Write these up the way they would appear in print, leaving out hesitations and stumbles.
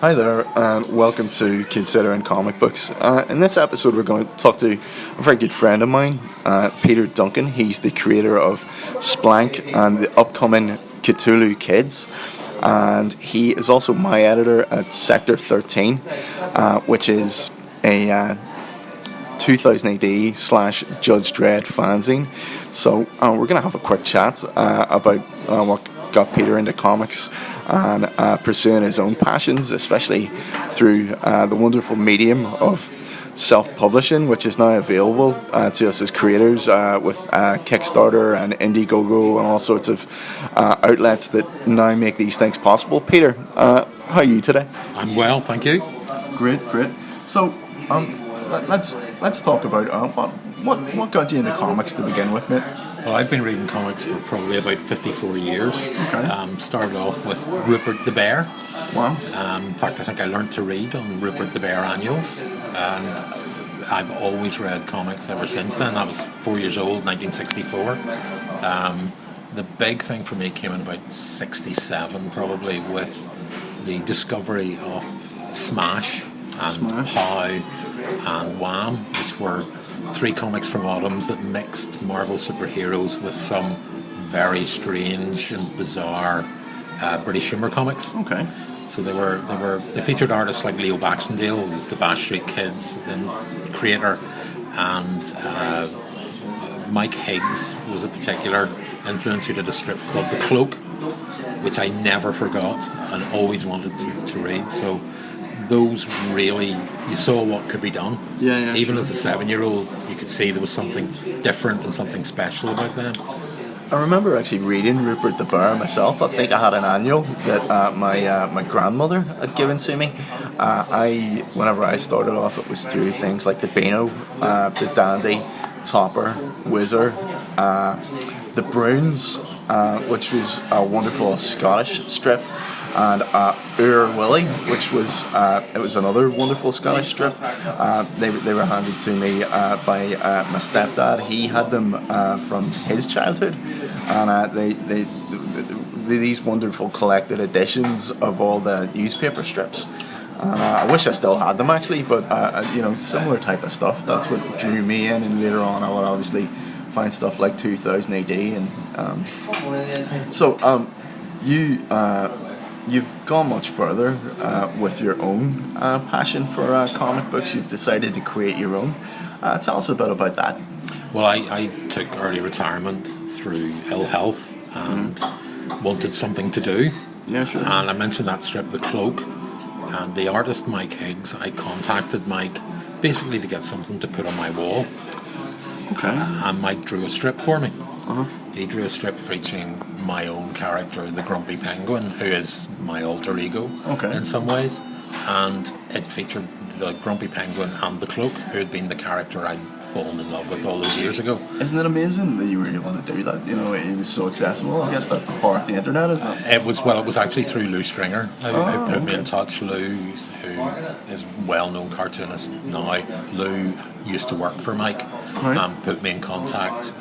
Hi there, and welcome to Considering Comic Books. In this episode, we're going to talk to a very good friend of mine, Peter Duncan. He's the creator of Splank and the upcoming Cthulu Kids, and he is also my editor at Sector13, which is a 2000 AD / Judge Dredd fanzine. So we're going to have a quick chat about what got Peter into comics and pursuing his own passions, especially through the wonderful medium of self-publishing, which is now available to us as creators with Kickstarter and Indiegogo and all sorts of outlets that now make these things possible. Peter, how are you today? I'm well, thank you. Great. So let's talk about what got you into comics to begin with, mate. Well, I've been reading comics for probably about 54 years. Okay. Started off with Rupert the Bear. Wow. In fact, I think I learned to read on Rupert the Bear annuals, and I've always read comics ever since then. I was 4 years old, 1964. The big thing for me came in about 67, probably, with the discovery of Smash and Pow and Wham, which were three comics from Autumns that mixed Marvel superheroes with some very strange and bizarre British humour comics. Okay. So they featured artists like Leo Baxendale, who was the Bash Street Kids creator, and Mike Higgs was a particular influence who did a strip called The Cloak, which I never forgot and always wanted to read. So those really, you saw what could be done. Yeah, Even sure. as a 7-year-old, you could see there was something different and something special about them. I remember actually reading Rupert the Bear myself. I think I had an annual that my grandmother had given to me. Whenever I started off, it was through things like the Beano, the Dandy, Topper, Whizzer, the Bruins, which was a wonderful Scottish strip, and Ur Willie, which was it was another wonderful Scottish strip. They were handed to me by my stepdad. He had them from his childhood, and these wonderful collected editions of all the newspaper strips. I wish I still had them actually, but similar type of stuff. That's what drew me in, and later on I would obviously find stuff like 2000 AD, and you've gone much further with your own passion for comic books. You've decided to create your own. Tell us a bit about that. Well, I took early retirement through ill health and wanted something to do. Yeah, sure. And I mentioned that strip, The Cloak, and the artist Mike Higgs. I contacted Mike basically to get something to put on my wall. Okay. And Mike drew a strip for me. Uh-huh. He drew a strip featuring my own character, the Grumpy Penguin, who is my alter ego in some ways. And it featured the Grumpy Penguin and the Cloak, who had been the character I'd fallen in love with all those years ago. Isn't it amazing that you were able to do that? You know, it was so accessible. I guess that's the power of the internet, isn't it? It was actually through Lou Stringer who put me in touch. Lou, who is a well-known cartoonist now, Lou used to work for Mike and put me in contact.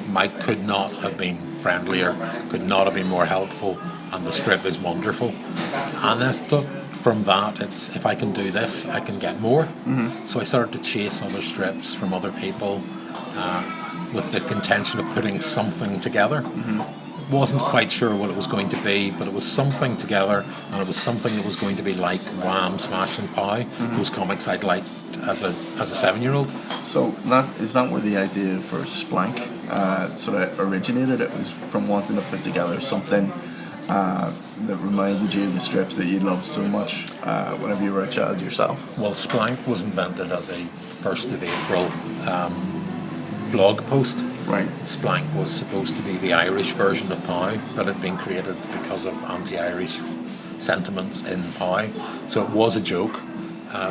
Mike could not have been friendlier, could not have been more helpful, and the strip is wonderful. And I thought from that, it's if I can do this, I can get more. So I started to chase other strips from other people with the intention of putting something together. Wasn't quite sure what it was going to be, but it was something together, and it was something that was going to be like Wham, Smash and Pow, those comics I'd liked as a 7-year-old. So is that where the idea for Splank sort of originated? It was from wanting to put together something that reminded you of the strips that you loved so much whenever you were a child yourself? Well, Splank was invented as a 1st of April blog post. Right. Splank was supposed to be the Irish version of Pow that had been created because of anti-Irish sentiments in Pow. So it was a joke,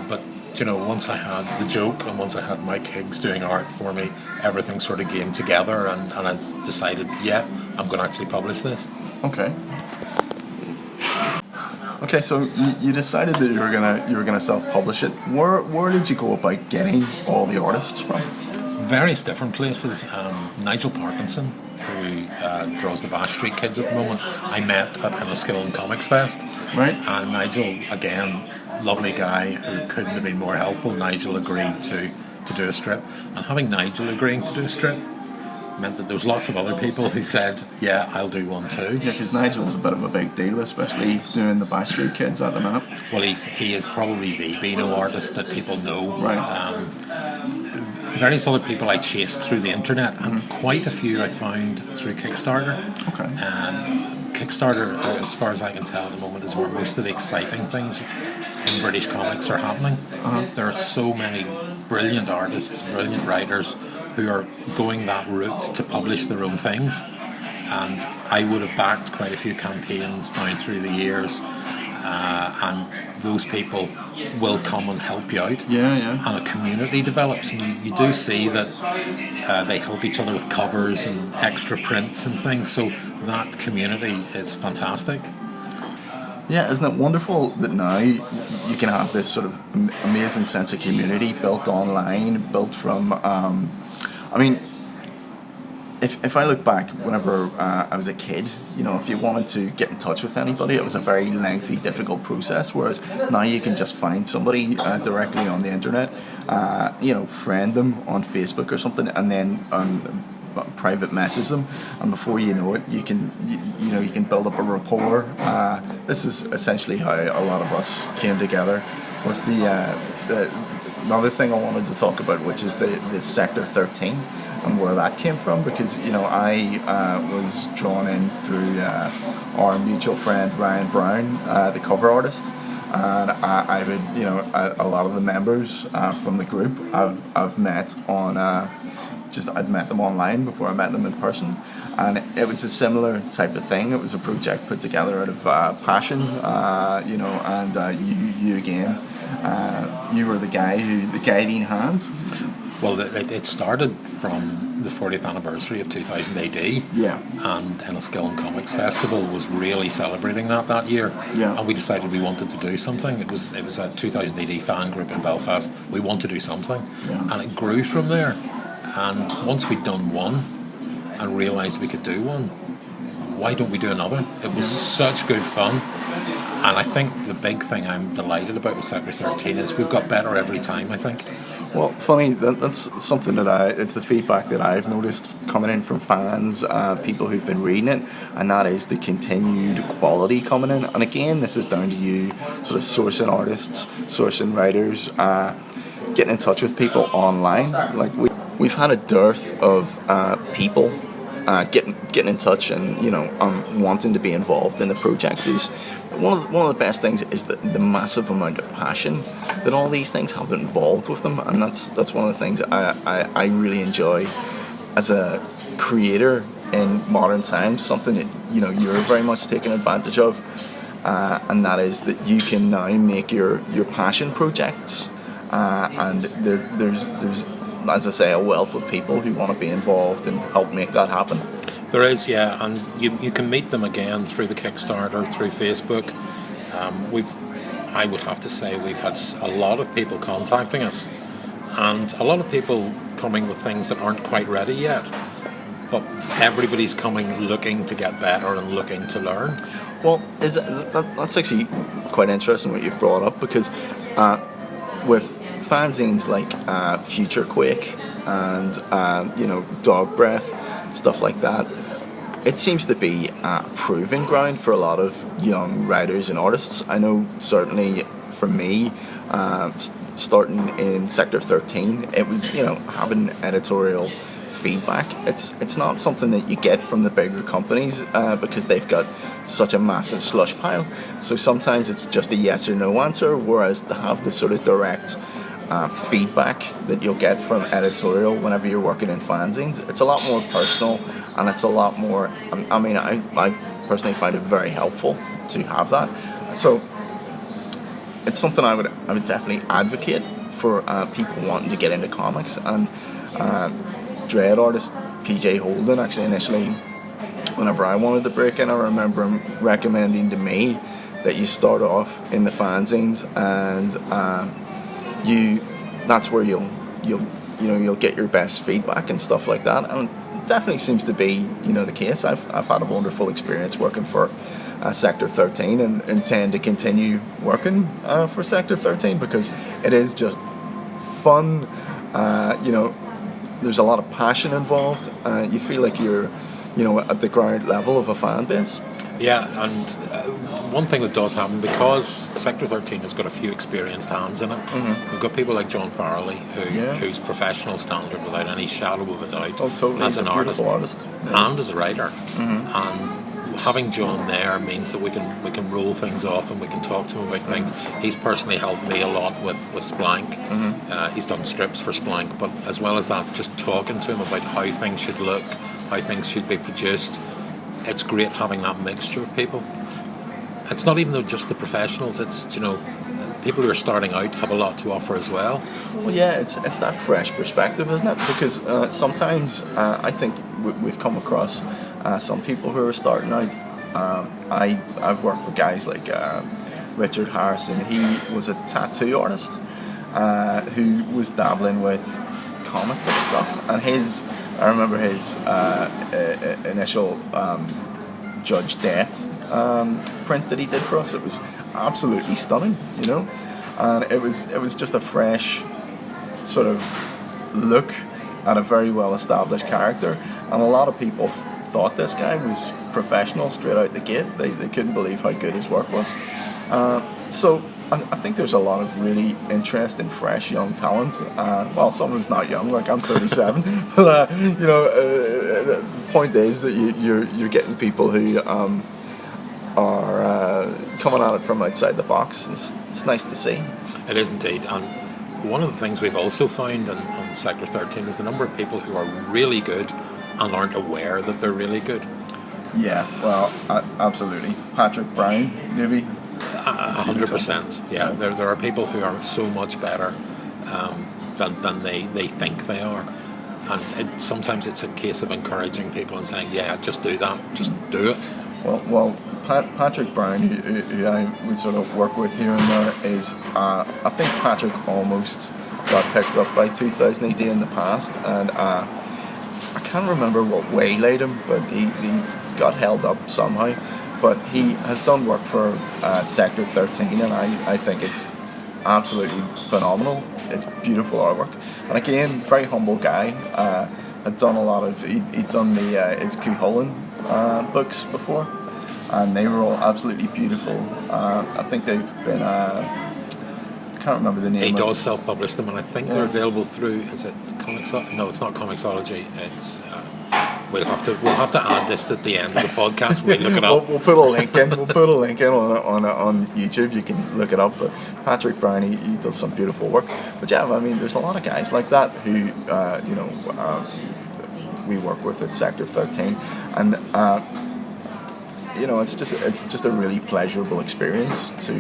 but once I had the joke and once I had Mike Higgs doing art for me, everything sort of came together, and I decided, I'm going to actually publish this. Okay, so you decided that you were gonna self-publish it. Where did you go about getting all the artists from? Various different places. Nigel Parkinson, who draws the Bash Street Kids at the moment, I met at Enniskillen Comics Fest. Right. And Nigel, again, lovely guy who couldn't have been more helpful. Nigel agreed to do a strip. And having Nigel agreeing to do a strip meant that there was lots of other people who said, yeah, I'll do one too. Yeah, because Nigel's a bit of a big deal, especially doing the Bash Street Kids at the minute. Well, he is probably the Beano artist that people know. Right. Various other people I chased through the internet, and quite a few I found through Kickstarter. Okay. Kickstarter, as far as I can tell at the moment, is where most of the exciting things in British comics are happening. There are so many brilliant artists, brilliant writers who are going that route to publish their own things. And I would have backed quite a few campaigns down through the years, and those people will come and help you out. Yeah. And a community develops, and you do see that they help each other with covers and extra prints and things, so that community is fantastic. Yeah, isn't it wonderful that now you can have this sort of amazing sense of community built online, built from I mean, if I look back whenever I was a kid, if you wanted to get in touch with anybody, it was a very lengthy, difficult process, whereas now you can just find somebody directly on the internet, friend them on Facebook or something, and then private message them, and before you know it, you can build up a rapport. This is essentially how a lot of us came together with the another thing I wanted to talk about, which is the Sector13 and where that came from, because I was drawn in through our mutual friend Ryan Brown, the cover artist, and I would a lot of the members from the group I've met on I'd met them online before I met them in person, and it was a similar type of thing. It was a project put together out of passion, and you again, you were the guiding hand. Well, it started from the 40th anniversary of 2000 AD, yeah, and Enniskillen Comics Festival was really celebrating that year, yeah. And we decided we wanted to do something. It was a 2000 AD fan group in Belfast. We wanted to do something, yeah. And it grew from there. And once we'd done one and realised we could do one, why don't we do another? It was such good fun. And I think the big thing I'm delighted about with Sector13 is we've got better every time, I think. Well, funny, that's something it's the feedback that I've noticed coming in from fans, people who've been reading it, and that is the continued quality coming in. And again, this is down to you sort of sourcing artists, sourcing writers, getting in touch with people online. Like we've had a dearth of people getting in touch and wanting to be involved in the project. Is one of the best things is the massive amount of passion that all these things have involved with them, and that's one of the things I really enjoy as a creator in modern times. Something that you're very much taking advantage of, and that is that you can now make your passion projects, and there's as I say, a wealth of people who want to be involved and help make that happen. There is, yeah, and you can meet them again through the Kickstarter, through Facebook. I would have to say we've had a lot of people contacting us, and a lot of people coming with things that aren't quite ready yet, but everybody's coming looking to get better and looking to learn. Well, that's actually quite interesting what you've brought up, because with fanzines like Future Quake and Dog Breath, stuff like that, it seems to be a proving ground for a lot of young writers and artists. I know certainly for me, starting in Sector13, it was having editorial feedback. It's not something that you get from the bigger companies because they've got such a massive slush pile. So sometimes it's just a yes or no answer, whereas to have the sort of direct feedback that you'll get from editorial whenever you're working in fanzines, it's a lot more personal, and it's a lot more, I personally find it very helpful to have that. So it's something I would definitely advocate for people wanting to get into comics. And Dread artist PJ Holden, actually initially, whenever I wanted to break in, I remember him recommending to me that you start off in the fanzines, and that's where you'll get your best feedback and stuff like that. And definitely seems to be, the case. I've had a wonderful experience working for Sector 13 and intend to continue working for Sector 13 because it is just fun. There's a lot of passion involved. You feel like you're, at the ground level of a fan base. Yeah, and one thing that does happen, because Sector 13 has got a few experienced hands in it, we've got people like John Farrelly, who's professional standard without any shadow of a doubt, totally. as an artist Yeah. and as a writer. And having John there means that we can roll things off and we can talk to him about things. He's personally helped me a lot with Splank. He's done strips for Splank, but as well as that, just talking to him about how things should look, how things should be produced. It's great having that mixture of people. It's not even just the professionals, it's, people who are starting out have a lot to offer as well. Well, yeah, it's that fresh perspective, isn't it? Because sometimes I think we've come across some people who are starting out. I've worked with guys like Richard Harrison. He was a tattoo artist who was dabbling with comic book stuff, and I remember his initial Judge Death print that he did for us. It was absolutely stunning, and it was just a fresh sort of look at a very well established character, and a lot of people thought this guy was professional straight out the gate. They couldn't believe how good his work was. So I think there's a lot of really interesting, fresh, young talent. Well, someone's not young, like I'm 37, but the point is that you're getting people who are coming at it from outside the box. It's nice to see. It is indeed, and one of the things we've also found on Sector 13 is the number of people who are really good and aren't aware that they're really good. Yeah, well, absolutely. Patrick Brown, maybe. 100%. Yeah, there are people who are so much better than they think they are, and sometimes it's a case of encouraging people and saying, "Yeah, just do that, just do it." Well, Patrick Brown, who I would sort of work with here and there, is I think Patrick almost got picked up by 2000 AD in the past, and I can't remember what waylaid him, but he got held up somehow. But he has done work for Sector 13, and I think it's absolutely phenomenal. It's beautiful artwork, and again, very humble guy. Had done a lot of he'd done his Cthulu books before, and they were all absolutely beautiful. I think they've been I can't remember the name. He does self-publish them, and I think they're available through. Is it Comicsology? No, it's not Comicsology. It's we'll have to add this at the end of the podcast. We'll look it up. We'll put a link in. We'll put a link in on YouTube. You can look it up. But Patrick Brown, he does some beautiful work. But yeah, I mean, there's a lot of guys like that who we work with at Sector 13, and it's just a really pleasurable experience to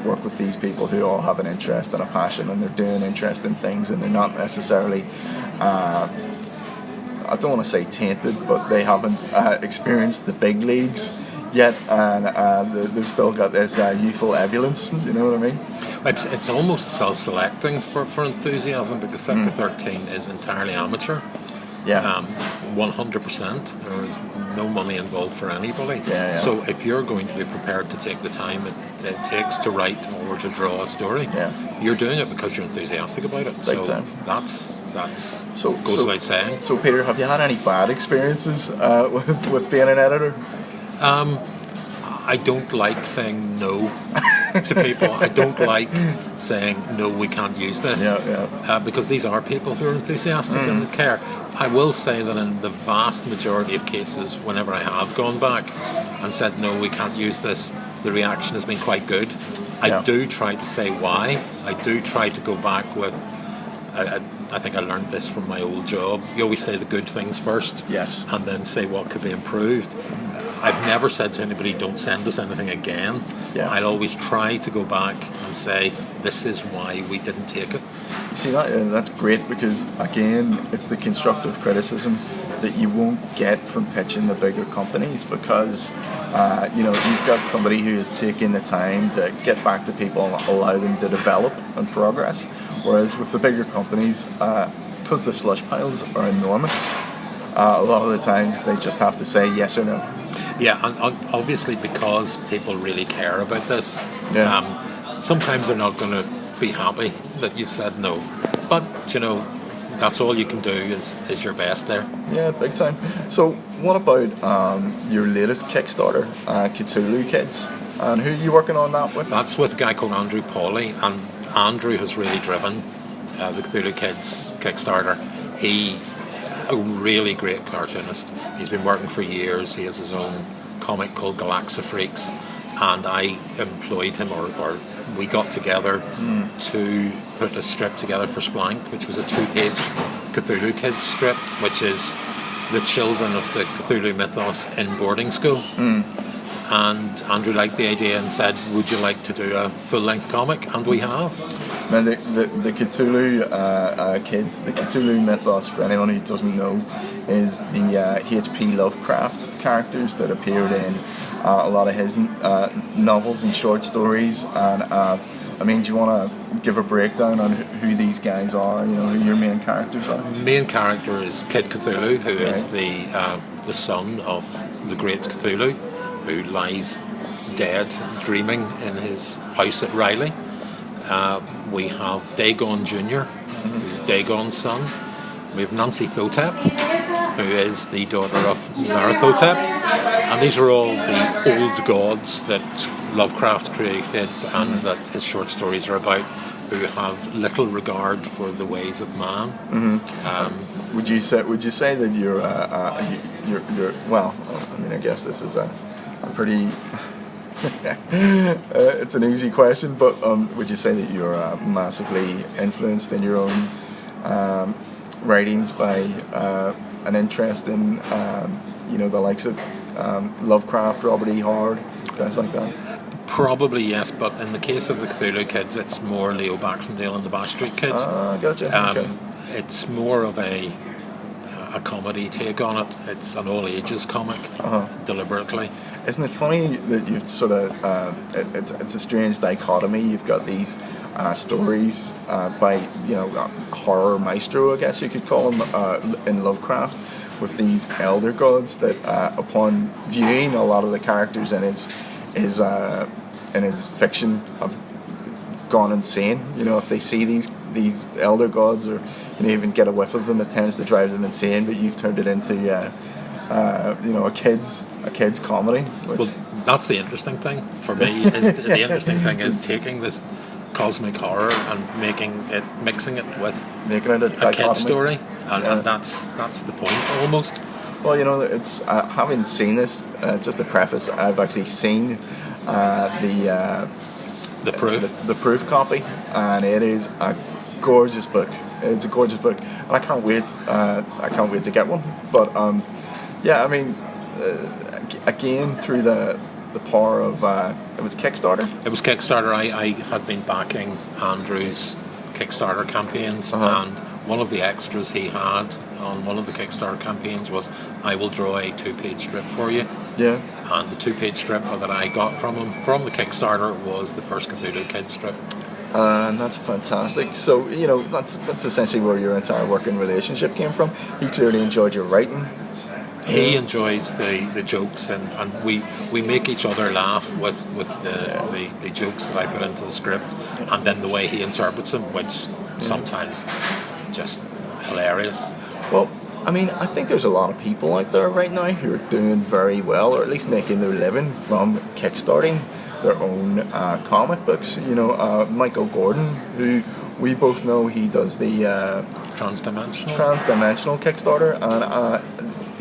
work with these people who all have an interest and a passion, and they're doing interesting things, and they're not necessarily I don't want to say tainted, but they haven't experienced the big leagues yet, and they've still got this youthful ebullience. You know what I mean? It's almost self-selecting for enthusiasm, because Sector 13 is entirely amateur. Yeah. 100%. There is no money involved for anybody. Yeah. So if you're going to be prepared to take the time it takes to write or to draw a story, you're doing it because you're enthusiastic about it. Big time. That's goes without saying. So Peter, have you had any bad experiences with being an editor? I don't like saying no to people. I don't like saying no, we can't use this. Because these are people who are enthusiastic and care. I will say that in the vast majority of cases, whenever I have gone back and said no, we can't use this, the reaction has been quite good. I do try to say why. I do try to go back with I think I learned this from my old job. You always say the good things first, and then say what could be improved. I've never said to anybody, don't send us anything again. I'd always try to go back and say, this is why we didn't take it. You see, that's great, because again, it's the constructive criticism that you won't get from pitching the bigger companies, because you've got somebody who is taking the time to get back to people and allow them to develop and progress. Whereas with the bigger companies, because the slush piles are enormous, a lot of the times they just have to say yes or no. Yeah, and obviously because people really care about this, Yeah. sometimes they're not going to be happy that you've said no. But, that's all you can do is your best there. Yeah, big time. So, what about your latest Kickstarter, Cthulhu Kids? And who are you working on that with? That's with a guy called Andrew Pawley, and Andrew has really driven the Cthulhu Kids Kickstarter. He, a really great cartoonist. He's been working for years. He has his own comic called Galaxa Freaks, and I employed him, or we got together to put a strip together for Splank, which was a 2-page Cthulhu Kids strip, which is the children of the Cthulhu mythos in boarding school. And Andrew liked the idea and said, would you like to do a full-length comic? And we have. Now, the Cthulhu Kids, the Cthulhu mythos, for anyone who doesn't know, is the H.P. Lovecraft characters that appeared in a lot of his novels and short stories. And do you want to give a breakdown on who these guys are? Who your main characters are? The main character is Kid Cthulhu, who is the son of the great Cthulhu, who lies dead, dreaming in his house at Riley. We have Dagon Jr., who's Dagon's son. We have Nancy Thotep, who is the daughter of Naruthotep. And these are all the old gods that Lovecraft created and that his short stories are about, who have little regard for the ways of man. Would you say that you're well? I guess this is a pretty. It's an easy question, but would you say that you're massively influenced in your own writings by an interest in the likes of Lovecraft, Robert E. Howard, guys like that? Probably yes, but in the case of the Cthulhu Kids, it's more Leo Baxendale and the Bash Street Kids. Gotcha. Okay. It's more of a comedy take on it. It's an all ages comic, deliberately. Isn't it funny that you've sort of it's a strange dichotomy. You've got these stories by horror maestro, I guess you could call him, in Lovecraft, with these elder gods that upon viewing a lot of the characters in his fiction have gone insane. If they see these elder gods, or even get a whiff of them, it tends to drive them insane. But you've turned it into a kids comedy. Well, that's the interesting thing for me. The interesting thing is taking this cosmic horror and mixing it with a kid's story, and that's the point almost. Well, it's having seen this. Just to preface, I've actually seen the proof copy, and it is a gorgeous book. It's a gorgeous book, and I can't wait. I can't wait to get one. But again, through the power of it was Kickstarter. It was Kickstarter. I had been backing Andrew's Kickstarter campaigns, and one of the extras he had on one of the Kickstarter campaigns was, I will draw a 2-page strip for you. Yeah. And the 2-page strip that I got from him from the Kickstarter was the first Cthulhu Kids strip. And that's fantastic. So that's essentially where your entire working relationship came from. He clearly enjoyed your writing. He enjoys the jokes, and we make each other laugh with the jokes that I put into the script, and then the way he interprets them, which sometimes just hilarious. Well, I think there's a lot of people out there right now who are doing very well, or at least making their living from kickstarting their own comic books. Michael Gordon, who we both know, he does the transdimensional Kickstarter, and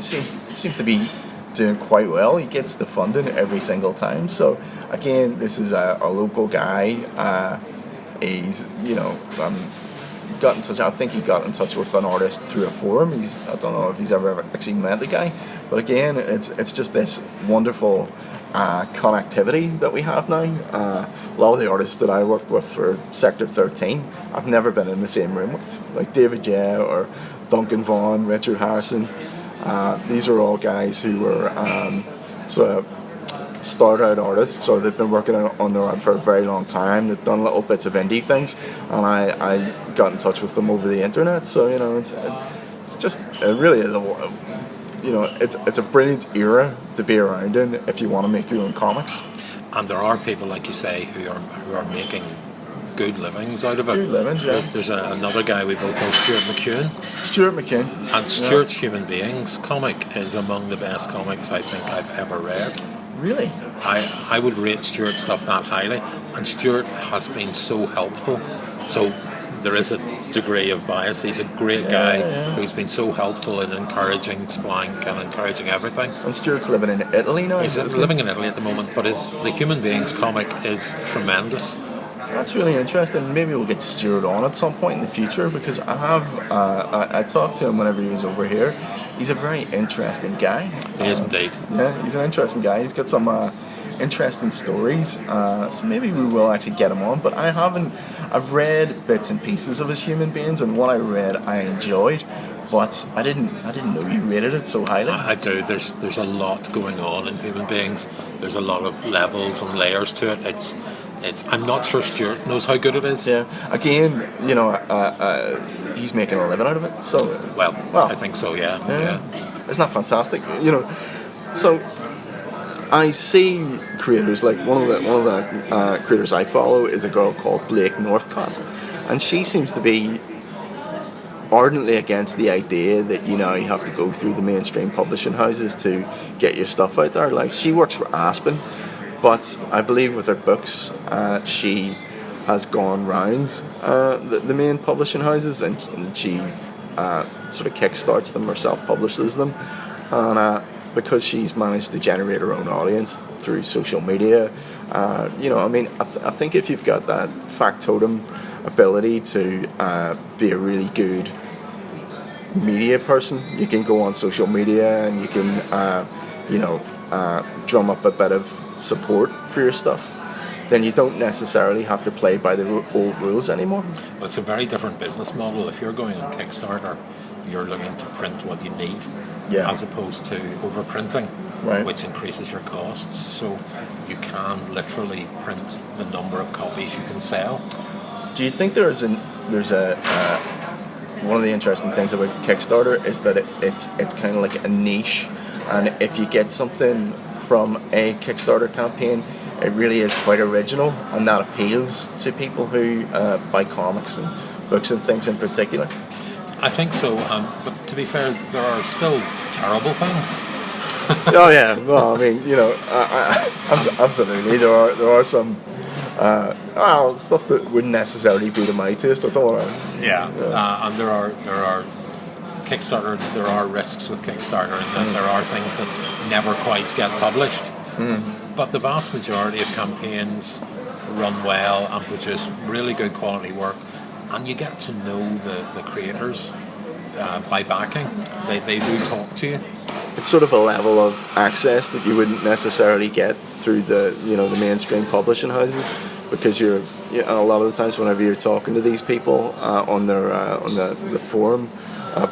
seems to be doing quite well. He gets the funding every single time. So again, this is a local guy. He's I think he got in touch with an artist through a forum. I don't know if he's ever actually met the guy, but again, it's just this wonderful connectivity that we have now. A lot of the artists that I work with for Sector13, I've never been in the same room with, like David Jay or Duncan Vaughan, Richard Harrison. These are all guys who were sort of start out artists, or they've been working on their art for a very long time. They've done little bits of indie things, and I got in touch with them over the internet. So it's just, it really is it's a brilliant era to be around in if you want to make your own comics. And there are people, like you say, who are making good livings out of it. Good livings, yeah. There's another guy we both know, Stuart McEwen. Stuart McEwen. And Stuart's Human Beings comic is among the best comics I think I've ever read. Really? I would rate Stuart's stuff that highly, and Stuart has been so helpful. So there is a degree of bias. He's a great guy who's been so helpful in encouraging Splank and encouraging everything. And Stuart's living in Italy now. He's living in Italy at the moment, but the Human Beings comic is tremendous. That's really interesting. Maybe we'll get Stuart on at some point in the future, because I talked to him whenever he was over here. He's a very interesting guy. He is indeed. Yeah, he's an interesting guy. He's got some interesting stories. So maybe we will actually get him on. But I've read bits and pieces of his Human Beings, and what I read I enjoyed. But I didn't know you rated it so highly. I do. There's a lot going on in Human Beings. There's a lot of levels and layers to it. I'm not sure Stuart knows how good it is. Yeah. Again, he's making a living out of it. So well, I think so. Yeah. Isn't that fantastic? So I see creators like one of the creators I follow is a girl called Blake Northcott, and she seems to be ardently against the idea that you have to go through the mainstream publishing houses to get your stuff out there. Like, she works for Aspen, but I believe with her books she has gone round the main publishing houses, and she sort of kickstarts them or self-publishes them, and because she's managed to generate her own audience through social media, I think if you've got that factotum ability to be a really good media person, you can go on social media and you can drum up a bit of support for your stuff. Then you don't necessarily have to play by the old rules anymore. Well, it's a very different business model. If you're going on Kickstarter, you're looking to print what you need, as opposed to overprinting, which increases your costs. So you can literally print the number of copies you can sell. Do you think there's a one of the interesting things about Kickstarter is that it's kind of like a niche, and if you get something from a Kickstarter campaign, it really is quite original, and that appeals to people who buy comics and books and things in particular? I think so, but to be fair, there are still terrible things. Oh yeah, well, I mean, absolutely. There are some stuff that wouldn't necessarily be to my taste. I don't want to. And there are Kickstarter. There are risks with Kickstarter, and there are things that never quite get published. But the vast majority of campaigns run well and produce really good quality work, and you get to know the creators by backing. They do talk to you. It's sort of a level of access that you wouldn't necessarily get through the mainstream publishing houses, because you're a lot of the times whenever you're talking to these people on the forum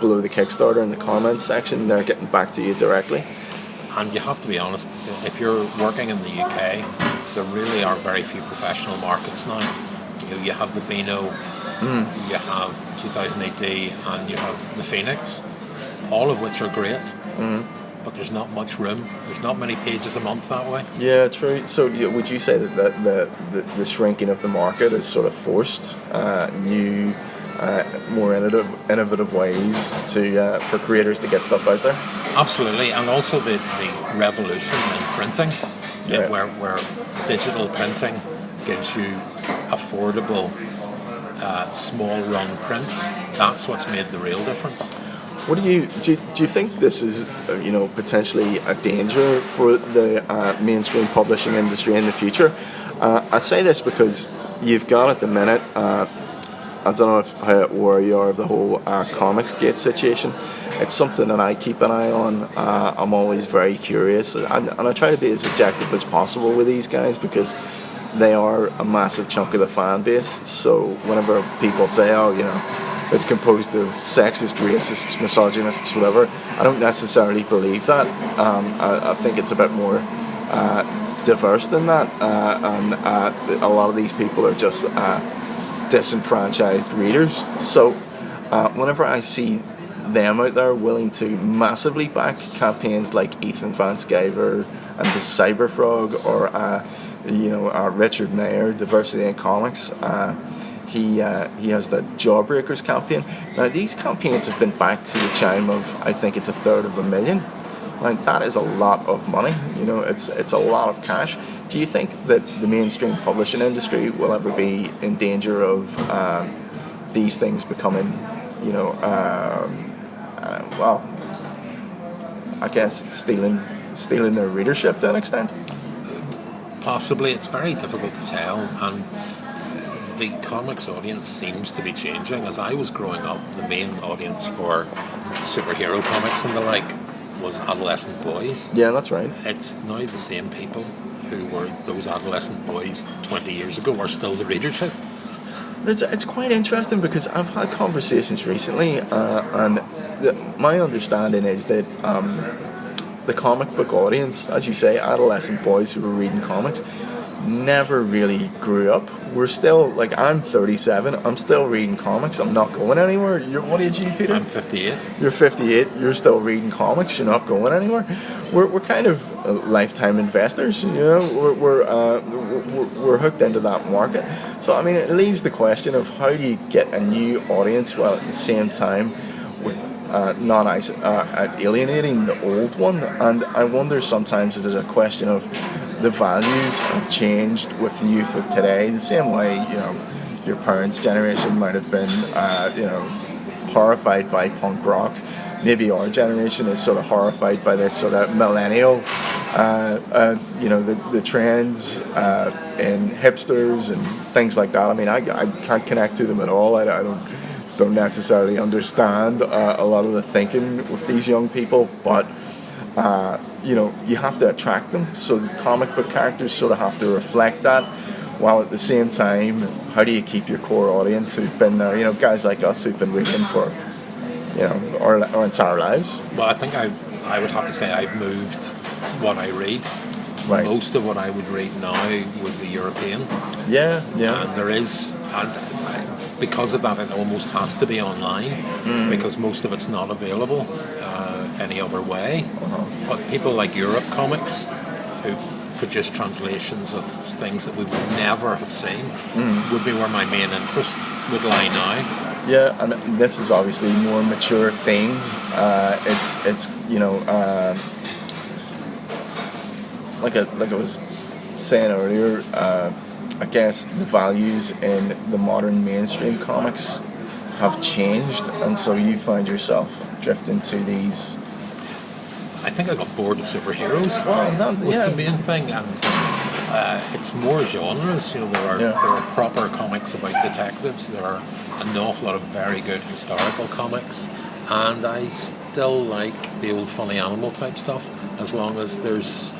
below the Kickstarter in the comments section, they're getting back to you directly. And you have to be honest, if you're working in the UK, there really are very few professional markets now. You have the Beano, you have 2000 AD, and you have the Phoenix, all of which are great. But there's not much room. There's not many pages a month that way. Yeah, true. So would you say that the shrinking of the market is sort of forced new, more innovative ways for creators to get stuff out there? Absolutely, and also the revolution in printing, where digital printing gives you affordable, small run prints. That's what's made the real difference. What do you think this is, potentially a danger for the mainstream publishing industry in the future? I say this because you've got at the minute, I don't know how aware you are of the whole Comicsgate situation. It's something that I keep an eye on. I'm always very curious, and I try to be as objective as possible with these guys, because they are a massive chunk of the fan base. So whenever people say, it's composed of sexist, racists, misogynists, whatever, I don't necessarily believe that. I think it's a bit more diverse than that, and a lot of these people are just disenfranchised readers. So whenever I see them out there willing to massively back campaigns like Ethan Van Sciver and the Cyberfrog, or Richard Mayer, Diversity in Comics. He has the Jawbreakers campaign. Now these campaigns have been backed to the chime of, I think it's $350,000. Like, that is a lot of money. It's a lot of cash. Do you think that the mainstream publishing industry will ever be in danger of these things becoming, I guess stealing their readership to an extent? Possibly. It's very difficult to tell, and the comics audience seems to be changing. As I was growing up, the main audience for superhero comics and the like was adolescent boys. Yeah, that's right. It's now the same people who were those adolescent boys 20 years ago are still the readership. It's quite interesting, because I've had conversations recently, and my understanding is that the comic book audience, as you say, adolescent boys who were reading comics, never really grew up. We're still, like, I'm 37, I'm still reading comics, I'm not going anywhere. What age are you, Peter? I'm 58. You're 58, you're still reading comics, you're not going anywhere. We're kind of lifetime investors, we're hooked into that market. So, I mean, it leaves the question of how do you get a new audience while at the same time with not alienating the old one. And I wonder sometimes, is it a question of the values have changed with the youth of today, the same way your parents' generation might have been horrified by punk rock. Maybe our generation is sort of horrified by this sort of millennial the trends in hipsters and things like that. I mean, I can't connect to them at all. I don't necessarily understand a lot of the thinking with these young people, but you have to attract them, so the comic book characters sort of have to reflect that, while at the same time, how do you keep your core audience who've been there, guys like us who've been reading for our entire lives? Well, I think I would have to say I've moved what I read. Right. Most of what I would read now would be European. Yeah. And there is, because of that, it almost has to be online, because most of it's not available any other way. But people like Europe Comics, who produce translations of things that we would never have seen, would be where my main interest would lie now. Yeah, and this is obviously more mature themed. It's like I was saying earlier, I guess the values in the modern mainstream comics have changed, and so you find yourself drifting to these. I think I got bored of superheroes. Was the main thing, and it's more genres. There are proper comics about detectives. There are an awful lot of very good historical comics, and I still like the old funny animal type stuff, as long as there's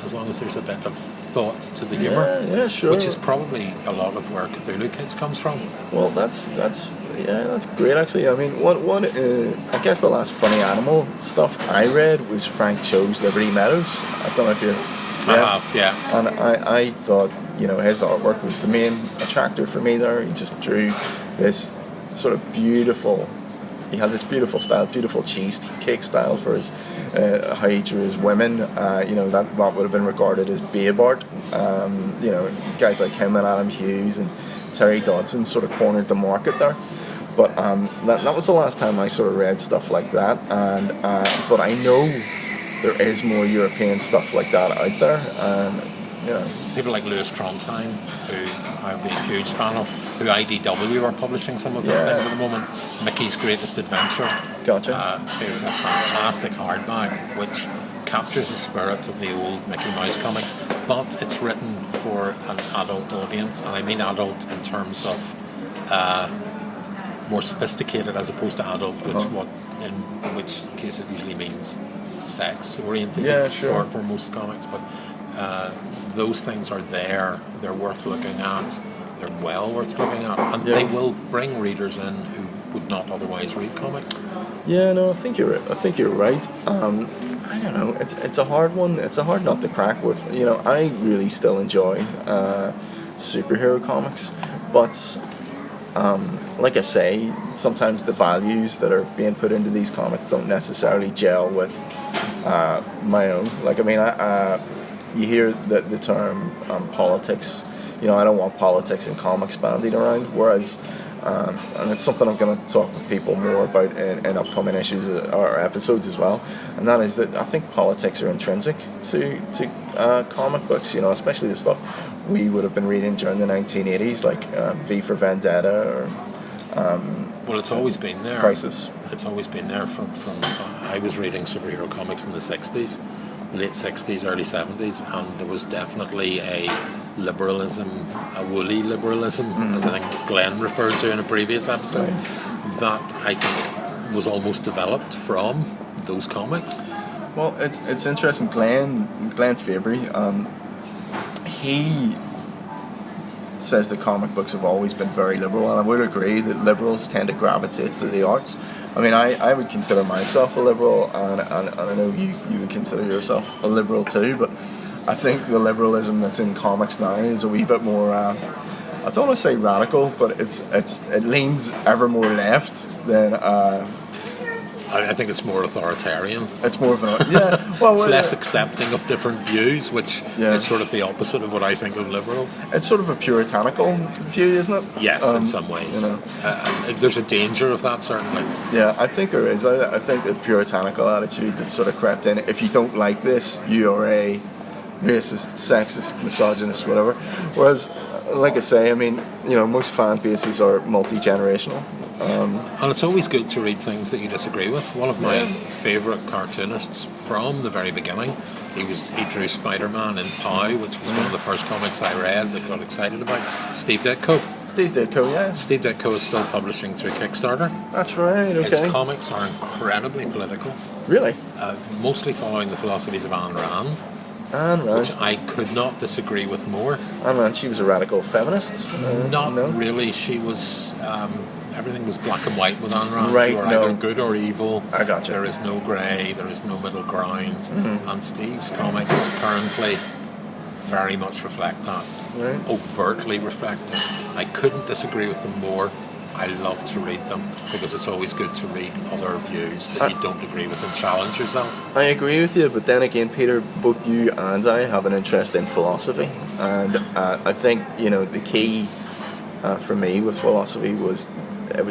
a bit of thought to the humour. Yeah, sure. Which is probably a lot of where Cthulhu Kids comes from. Well, that's great actually. I mean, what I guess the last funny animal stuff I read was Frank Cho's Liberty Meadows. I don't know if you. I have, yeah. And I thought his artwork was the main attractor for me there. He just drew this sort of beautiful. He had this beautiful style, beautiful cheesecake style for his how he drew his women. That would have been regarded as babe art. Guys like him and Adam Hughes and Terry Dodson sort of cornered the market there. But that was the last time I sort of read stuff like that. And but I know there is more European stuff like that out there. And people like Louis Trondheim, who I've been a huge fan of, who IDW are publishing some of his things at the moment. Mickey's Greatest Adventure. Gotcha. Is a fantastic hardback which captures the spirit of the old Mickey Mouse comics, but it's written for an adult audience, and I mean adult in terms of more sophisticated as opposed to adult, in which case it usually means sex oriented for most comics, but those things are there. They're worth looking at. They're well worth looking at, and they will bring readers in who would not otherwise read comics. Yeah, no, I think you're right. I don't know. It's a hard one. It's a hard nut to crack. With I really still enjoy superhero comics, but like I say, sometimes the values that are being put into these comics don't necessarily gel with my own. Like, I mean, you hear the term politics. I don't want politics in comics bandied around. Whereas, and it's something I'm going to talk with people more about in upcoming issues or episodes as well. And that is that I think politics are intrinsic to comic books. Especially the stuff we would have been reading during the 1980s, like V for Vendetta or. Well, it's always been there. Crisis. It's always been there from I was reading superhero comics in the 60s, late 60s, early 70s, and there was definitely a liberalism, a woolly liberalism, as I think Glenn referred to in a previous episode, that I think was almost developed from those comics. Well, it's interesting. Glenn Fabry, he says that comic books have always been very liberal, and I would agree that liberals tend to gravitate to the arts. I mean, I would consider myself a liberal, and I know you would consider yourself a liberal too, but I think the liberalism that's in comics now is a wee bit more, I don't want to say radical, but it leans ever more left than... I think it's more authoritarian. It's more of an... Yeah, well... It's less accepting of different views, which is sort of the opposite of what I think of liberal. It's sort of a puritanical view, isn't it? Yes, in some ways. There's a danger of that, certainly. Yeah, I think there is. I think the puritanical attitude that sort of crept in, if you don't like this, you are a racist, sexist, misogynist, whatever. Whereas, like I say, I mean, most fan bases are multi-generational. And it's always good to read things that you disagree with. One of my favourite cartoonists from the very beginning, he drew Spider-Man in Pow, which was one of the first comics I read that got excited about. Steve Ditko. Steve Ditko, yeah. Steve Ditko is still publishing through Kickstarter. That's right, okay. His comics are incredibly political. Really? Mostly following the philosophies of Ayn Rand. Ayn Rand. Which I could not disagree with more. Ayn Rand, she was a radical feminist? Not really. She was... everything was black and white with Ayn Rand. Right, you were either good or evil. I gotcha. There is no grey, there is no middle ground. And Steve's comics currently very much reflect that. Right. Overtly reflect it. I couldn't disagree with them more. I love to read them because it's always good to read other views that you don't agree with and challenge yourself. I agree with you, but then again, Peter, both you and I have an interest in philosophy. And I think, the key for me with philosophy was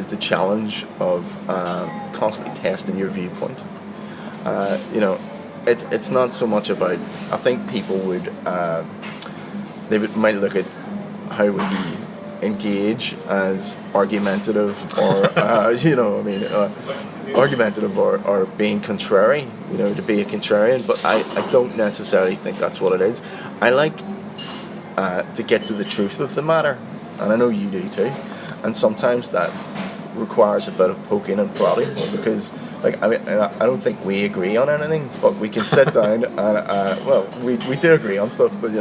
the challenge of constantly testing your viewpoint. It's not so much about... I think people might look at how we engage as argumentative or argumentative or being contrary, to be a contrarian, but I don't necessarily think that's what it is. I like to get to the truth of the matter, and I know you do too, and sometimes that requires a bit of poking and prodding, because I don't think we agree on anything, but we can sit down and we do agree on stuff, but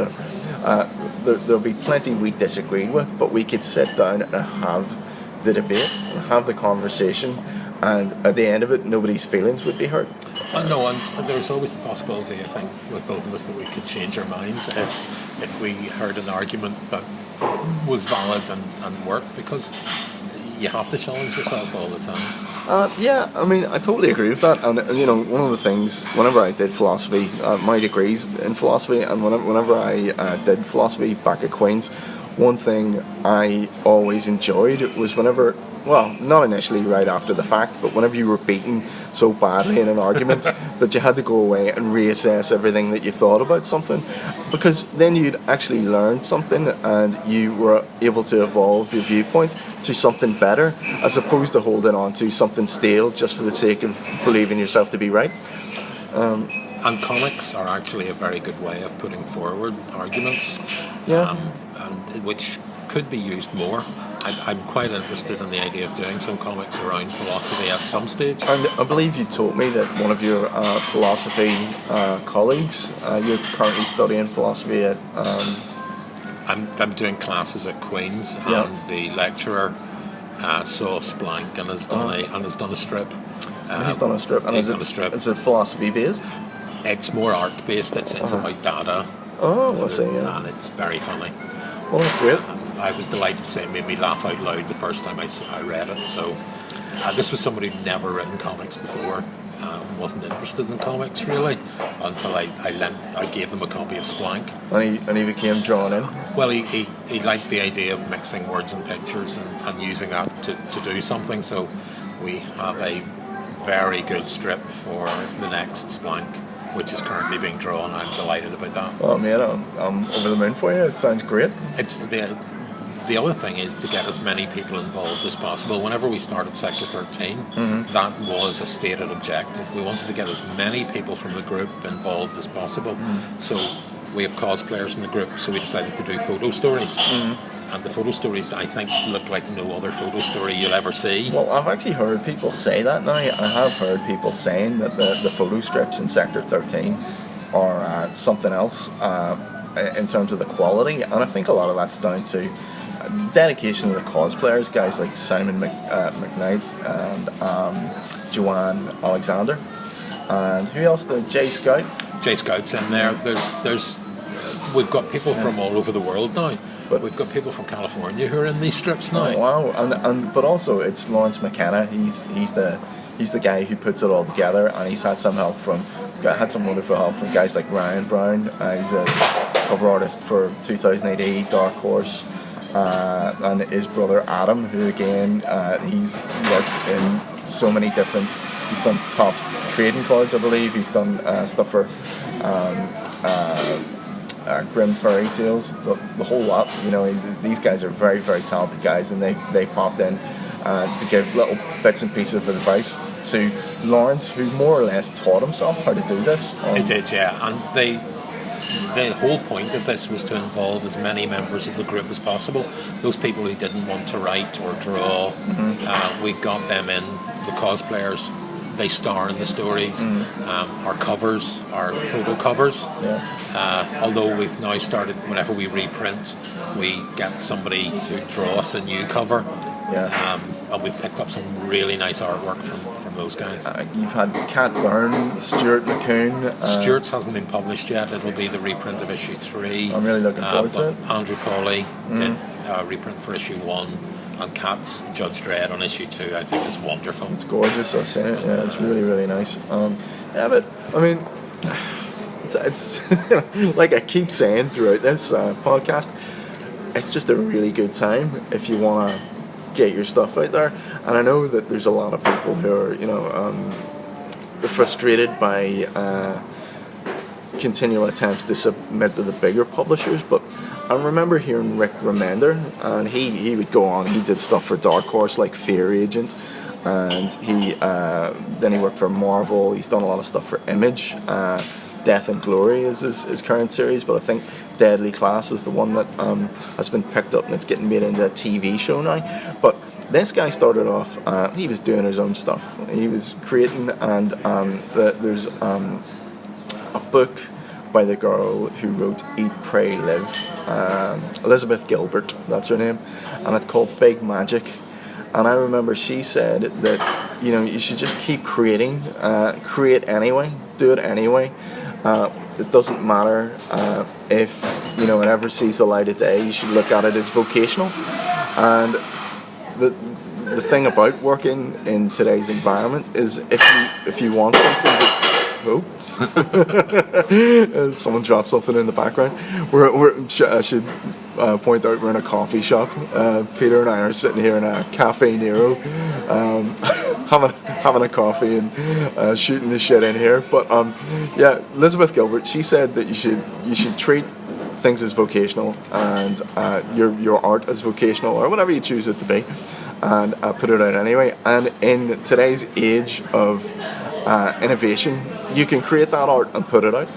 there'll be plenty we disagree with, but we could sit down and have the debate and have the conversation, and at the end of it, nobody's feelings would be hurt. No, and there's always the possibility, I think, with both of us, that we could change our minds if we heard an argument that was valid and worked, because you have to challenge yourself all the time. Yeah, I mean, I totally agree with that. And one of the things, whenever I did philosophy, my degrees in philosophy, and whenever I did philosophy back at Queen's, one thing I always enjoyed was whenever, well, not initially right after the fact, but whenever you were beaten so badly in an argument that you had to go away and reassess everything that you thought about something, because then you'd actually learned something and you were able to evolve your viewpoint to something better, as opposed to holding on to something stale just for the sake of believing yourself to be right. And comics are actually a very good way of putting forward arguments, and which could be used more. I'm quite interested in the idea of doing some comics around philosophy at some stage. And I believe you told me that one of your philosophy colleagues, you're currently studying philosophy at... I'm doing classes at Queen's, and the lecturer saw Splank and has done a strip. He's done a strip. And he's done a strip. Is it philosophy based? It's more art based. It's about data. Oh, I see. Yeah. And it's very funny. Well, that's great. I was delighted to say it made me laugh out loud the first time I read it. So this was somebody who'd never written comics before, wasn't interested in comics really, until I gave them a copy of Splank. And he became drawn in. Well, he liked the idea of mixing words and pictures and using that to do something. So we have a very good strip for the next Splank, which is currently being drawn. I'm delighted about that. Oh man, I'm over the moon for you. It sounds great. It's the other thing is to get as many people involved as possible. Whenever we started Sector 13, that was a stated objective. We wanted to get as many people from the group involved as possible. So we have cosplayers in the group, so we decided to do photo stories. And the photo stories, I think, look like no other photo story you'll ever see. Well, I've actually heard people say that now. I have heard people saying that the photo strips in Sector 13 are something else in terms of the quality, and I think a lot of that's down to dedication to the cosplayers, guys like Simon McKnight and Joanne Alexander, and who else? The J Scout. J Scout's in there. We've got people from all over the world now. But we've got people from California who are in these strips now. Oh, wow! And but also it's Lawrence McKenna. He's the guy who puts it all together, and he's had some wonderful help from guys like Ryan Brown. He's a cover artist for 2000 AD, Dark Horse. And his brother Adam, who again he's worked in so many different. He's done top trading cards, I believe. He's done stuff for Grim Fairy Tales, the whole lot. You know, these guys are very, very talented guys, and they popped in to give little bits and pieces of advice to Lawrence, who more or less taught himself how to do this. He did, yeah, and the whole point of this was to involve as many members of the group as possible. Those people who didn't want to write or draw, we got them in. The cosplayers, they star in the stories. Our covers, our photo covers. Although we've now started, whenever we reprint, we get somebody to draw us a new cover. And we've picked up some really nice artwork from those guys. You've had Cat Byrne, Stuart McCoon. Stuart's hasn't been published yet. It'll be the reprint of issue 3. I'm really looking forward to it. Andrew Pawley did a reprint for issue 1, and Cat's Judge Dredd on issue 2. I think is wonderful. It's gorgeous. I've seen it. Yeah, it's really, really nice. But I mean, it's like I keep saying throughout this podcast, it's just a really good time if you want to get your stuff out there. And I know that there's a lot of people who are, frustrated by continual attempts to submit to the bigger publishers. But I remember hearing Rick Remender, and he would go on. He did stuff for Dark Horse like Fear Agent, and then he worked for Marvel. He's done a lot of stuff for Image. Death and Glory is his current series, but I think Deadly Class is the one that has been picked up and it's getting made into a TV show now. But this guy started off, he was doing his own stuff. He was creating, and there's a book by the girl who wrote Eat, Pray, Live, Elizabeth Gilbert, that's her name, and it's called Big Magic. And I remember she said that, you should just keep creating, create anyway, do it anyway. It doesn't matter if it ever sees the light of day. You should look at it as vocational. And the thing about working in today's environment is if you want something. Oops! Someone dropped something in the background. I should point out we're in a coffee shop. Peter and I are sitting here in a Cafe Nero, having a coffee and shooting the shit in here. But Elizabeth Gilbert, she said that you should treat things as vocational, and your art as vocational, or whatever you choose it to be, and put it out anyway. And in today's age of innovation, you can create that art and put it out.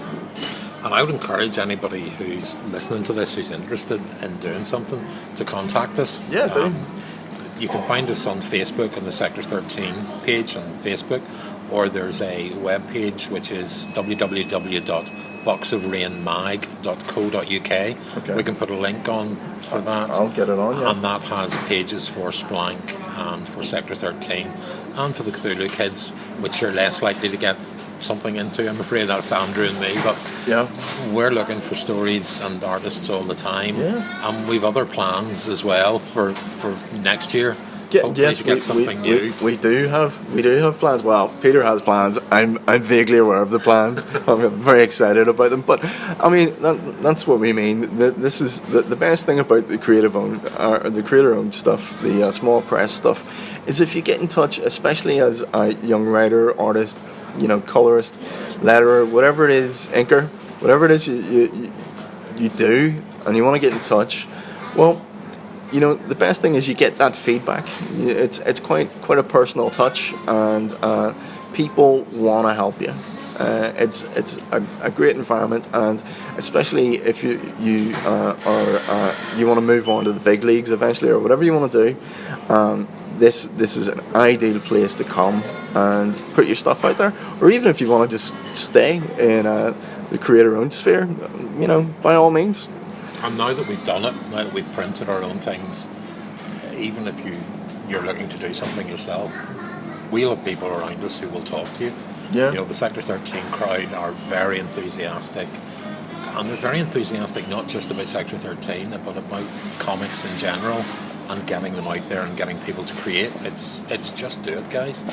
And I would encourage anybody who's listening to this, who's interested in doing something, to contact us. Yeah, do. You can find us on Facebook on the Sector 13 page on Facebook, or there's a web page which is www.boxofrainmag.co.uk. Okay. We can put a link on for that. I'll get it on, yeah. And that has pages for Splank and for Sector 13 and for the Cthulhu kids, which are less likely to get something into. I'm afraid that's Andrew and me, but Yeah. we're looking for stories and artists all the time. Yeah. And we've other plans as well for next year. Hopefully to get something new. We do have plans. Well, Peter has plans. I'm vaguely aware of the plans. I'm very excited about them. But I mean, that's what we mean. This is the best thing about the creator-owned stuff, the small press stuff, is if you get in touch, especially as a young writer, artist, colorist, letterer, whatever it is, inker, whatever it is you do, and you want to get in touch. Well, the best thing is you get that feedback. It's quite a personal touch, and people want to help you. It's a great environment, and especially if you want to move on to the big leagues eventually, or whatever you want to do. This is an ideal place to come and put your stuff out there, or even if you want to just stay in the creator-owned sphere, by all means. And now that we've done it, now that we've printed our own things, even if you're looking to do something yourself, we'll have people around us who will talk to you. Yeah. The Sector13 crowd are very enthusiastic, and they're very enthusiastic not just about Sector13, but about comics in general, and getting them out there and getting people to create. It's just do it, guys.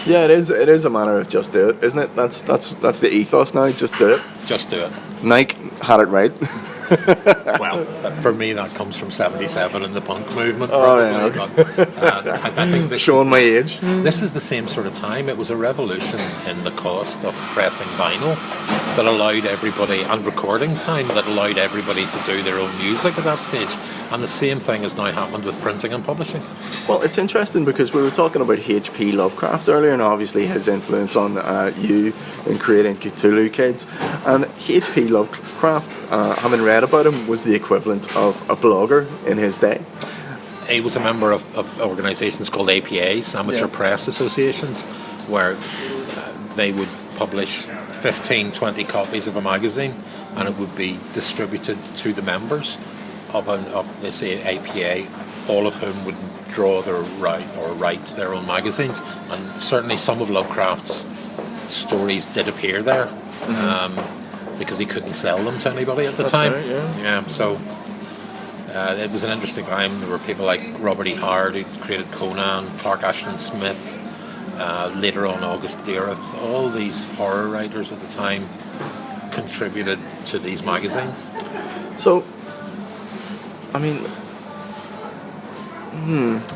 Yeah, it is. It is a matter of just do it, isn't it? That's the ethos now. Just do it. Just do it. Nike had it right. Well, for me, that comes from '77 and the punk movement. Oh, Probably, yeah, but I think this showing is my age. This is the same sort of time. It was a revolution in the cost of pressing vinyl that allowed everybody, and recording time that allowed everybody to do their own music at that stage. And the same thing has now happened with printing and publishing. Well, it's interesting because we were talking about H.P. Lovecraft earlier, and obviously his influence on you in creating Cthulhu Kids. And H.P. Lovecraft, having read about him, was the equivalent of a blogger in his day. He was a member of organisations called APAs, Amateur Press Associations, where they would publish 15, 20 copies of a magazine, and it would be distributed to the members of this APA, all of whom would draw write their own magazines. And certainly some of Lovecraft's stories did appear there, because he couldn't sell them to anybody at the time. Right, yeah. So it was an interesting time. There were people like Robert E. Howard, who created Conan, Clark Ashton Smith, later on August Deareth. All these horror writers at the time contributed to these magazines. So, I mean,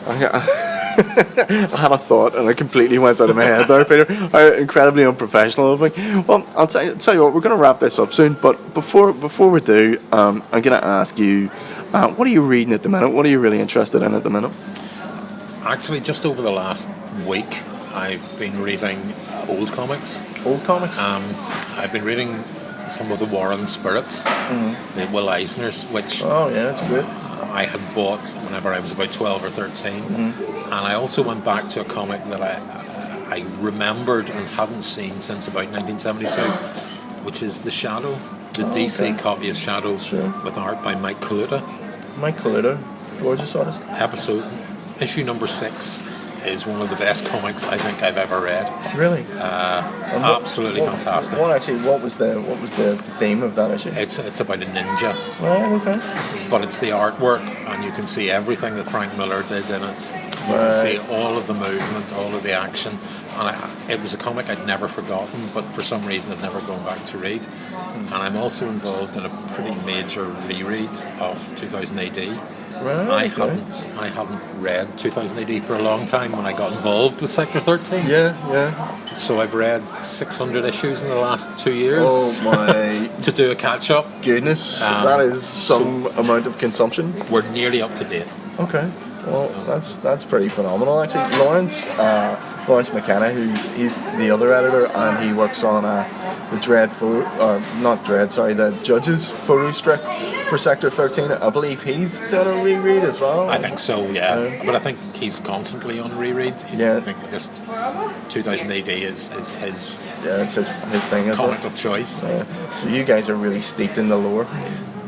I had a thought and it completely went out of my head there, Peter. Incredibly unprofessional of me. Well, I'll tell you what, we're going to wrap this up soon, but before we do, I'm going to ask you, what are you reading at the minute? What are you really interested in at the minute? Actually, just over the last week, I've been reading old comics. Old comics? I've been reading some of the Warren Spirits, the Will Eisners, which oh yeah, that's good. I had bought whenever I was about 12 or 13, and I also went back to a comic that I remembered and hadn't seen since about 1972, which is The Shadow, the DC copy of Shadow, with art by Mike Cthulu. Mike Cthulu, gorgeous artist. Issue number 6 is one of the best comics I think I've ever read. Really? Absolutely fantastic. What was the theme of that issue? It's about a ninja. Right, okay. But it's the artwork, and you can see everything that Frank Miller did in it. You can see all of the movement, all of the action. And it was a comic I'd never forgotten, but for some reason I've never gone back to read. And I'm also involved in a pretty major reread of 2000 AD. Right, I hadn't read 2000 AD for a long time when I got involved with Sector13. Yeah. So I've read 600 issues in the last 2 years. Oh my to do a catch up. Goodness, that is some amount of consumption. We're nearly up to date. Okay. Well, that's pretty phenomenal actually. Lawrence McKenna, he's the other editor, and he works on the the Judges photo strip for Sector13. I believe he's done a reread as well. I think so, yeah. But I think he's constantly on reread. Yeah. I think just 2000 AD is his. Yeah, it's his thing, isn't comic it? of choice. So you guys are really steeped in the lore.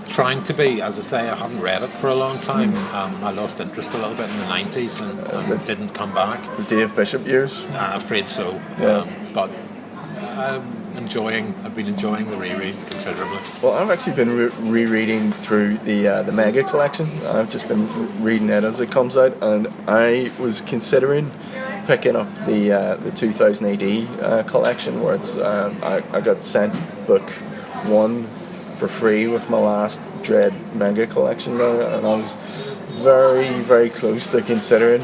Trying to be, as I say, I haven't read it for a long time. I lost interest a little bit in the 90s and didn't come back. The Dave Bishop years? I'm afraid so. Yeah. But I've been enjoying the reread considerably. Well, I've actually been rereading through the Mega collection. I've just been reading it as it comes out, and I was considering picking up the 2000 AD collection, where it's I got sent book 1 for free with my last Dread Mega collection there, and I was very, very close to considering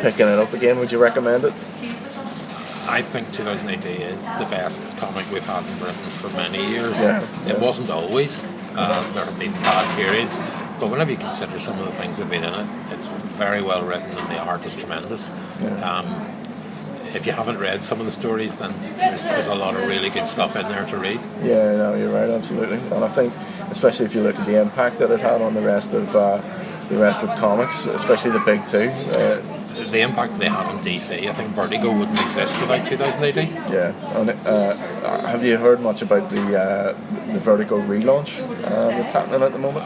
picking it up again. Would you recommend it? I think 2000 AD is the best comic we've had in Britain for many years. Yeah. It wasn't always. There have been bad periods. But whenever you consider some of the things that have been in it, it's very well written and the art is tremendous. Yeah. If you haven't read some of the stories, then there's a lot of really good stuff in there to read. Yeah, no, you're right, absolutely. And I think, especially if you look at the impact that it had on the rest of comics, especially the big two. The impact they had on DC, I think Vertigo wouldn't exist without 2000 AD. Yeah. And, have you heard much about the Vertigo relaunch that's happening at the moment?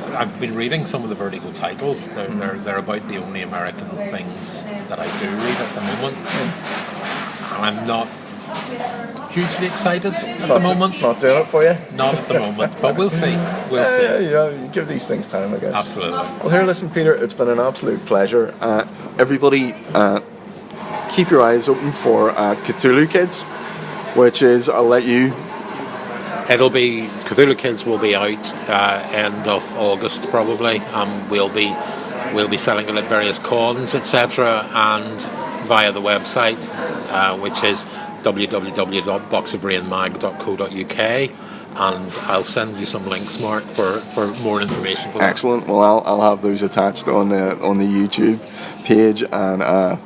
I've been reading some of the Vertigo titles. They're about the only American things that I do read at the moment. And I'm not hugely excited at the moment. It's not doing it for you? Not at the moment, but we'll see. We'll see. Yeah, you give these things time, I guess. Absolutely. Well, here, listen, Peter, it's been an absolute pleasure. Everybody, keep your eyes open for Cthulhu Kids, which is, I'll let you... It'll be Cthulhu Kids will be out end of August probably. We'll be selling it at various cons, etc., and via the website, which is www.boxofrainmag.co.uk, and I'll send you some links, Mark, for more information for that. Excellent. Well, I'll have those attached on the YouTube page, and I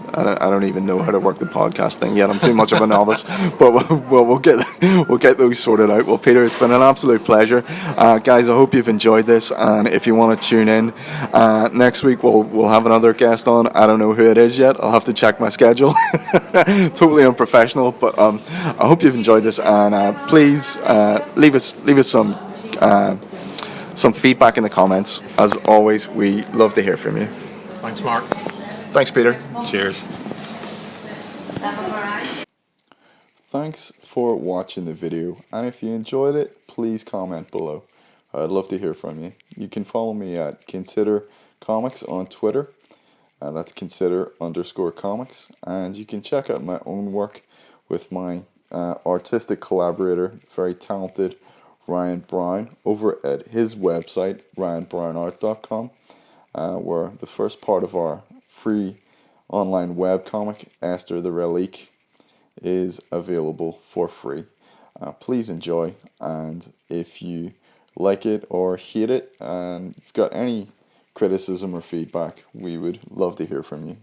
don't even know how to work the podcast thing yet. I'm too much of a novice, but we'll get those sorted out. Well, Peter, it's been an absolute pleasure, guys. I hope you've enjoyed this, and if you want to tune in next week, we'll have another guest on. I don't know who it is yet. I'll have to check my schedule. Totally unprofessional, but I hope you've enjoyed this, and please leave us some feedback in the comments. As always, we love to hear from you. Thanks, Mark. Thanks, Peter. Cheers. Thanks for watching the video, and if you enjoyed it, please comment below. I'd love to hear from you. You can follow me at Consider Comics on Twitter. That's Consider_comics, and you can check out my own work with my artistic collaborator, very talented Ryan Brown, over at his website, ryanbrownart.com, where the first part of our free online webcomic, Esther the Relique, is available for free. Please enjoy, and if you like it or hate it, and you've got any criticism or feedback, we would love to hear from you.